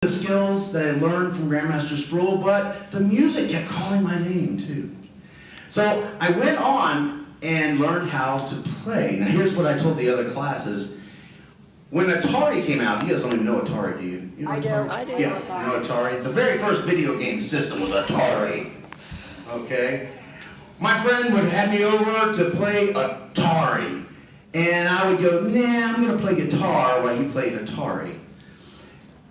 The skills that I learned from Grandmaster Sproul, but the music kept calling my name too. So I went on and learned how to play. Now here's what I told the other classes. When Atari came out, you guys don't even know Atari, do you? You know Atari? I do. Yeah, you know Atari? The very first video game system was Atari. Okay? My friend would have me over to play Atari. And I would go, nah, I'm going to play guitar while he played Atari.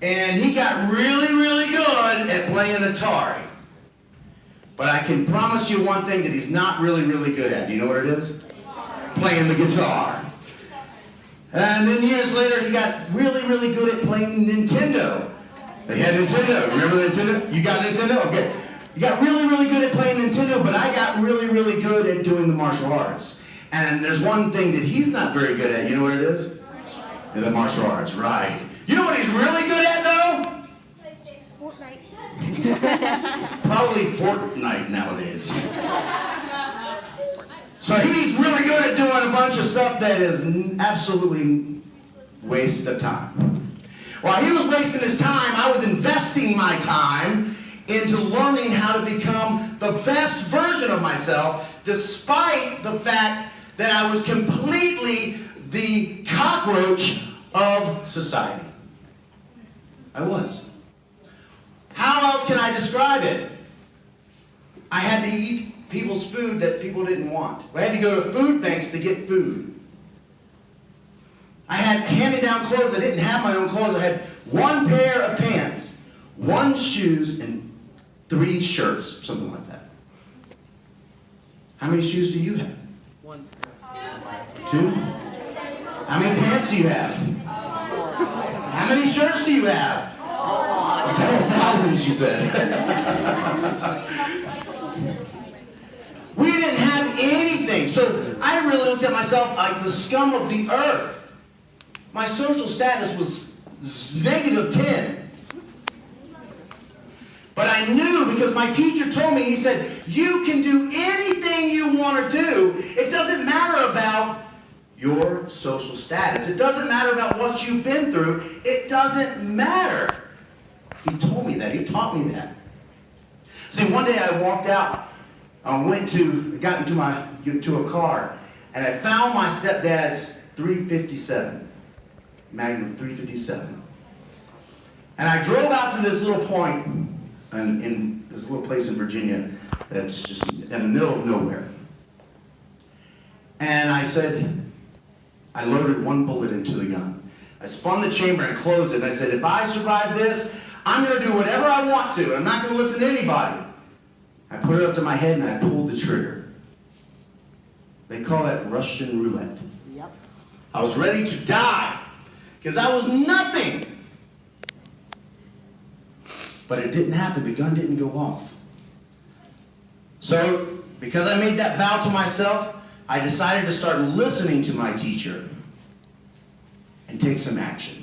And he got really, really good at playing Atari. But I can promise you one thing that he's not really, really good at. Do you know what it is? Playing the guitar. And then years later, he got really, really good at playing Nintendo. They had Nintendo. Remember Nintendo? You got Nintendo? Okay. You got really, really good at playing Nintendo, but I got really, really good at doing the martial arts. And there's one thing that he's not very good at. You know what it is? The martial arts, right. You know what he's really good at, though? Fortnite. Probably Fortnite nowadays. So he's really good at doing a bunch of stuff that is absolutely waste of time. While he was wasting his time, I was investing my time into learning how to become the best version of myself, despite the fact that I was completely the cockroach of society. I was. How else can I describe it? I had to eat people's food that people didn't want. I had to go to food banks to get food. I had hand-me-down clothes. I didn't have my own clothes. I had one pair of pants, one shoes, and 3 shirts, something like that. How many shoes do you have? 1. 2? How many pants do you have? How many shirts do you have? Several thousand, she said. We didn't have anything. So I really looked at myself like the scum of the earth. My social status was -10. But I knew, because my teacher told me, he said, you can do anything you want to do. It doesn't matter about your social status. It doesn't matter about what you've been through. It doesn't matter. He told me that. He taught me that. See, one day I walked out, got into a car, and I found my stepdad's 357, Magnum 357. And I drove out to this little point in this little place in Virginia that's just in the middle of nowhere. And I said, I loaded 1 bullet into the gun. I spun the chamber and closed it, and I said, if I survive this, I'm going to do whatever I want to. I'm not going to listen to anybody. I put it up to my head and I pulled the trigger. They call that Russian roulette. Yep. I was ready to die because I was nothing. But it didn't happen. The gun didn't go off. So, because I made that vow to myself, I decided to start listening to my teacher and take some action.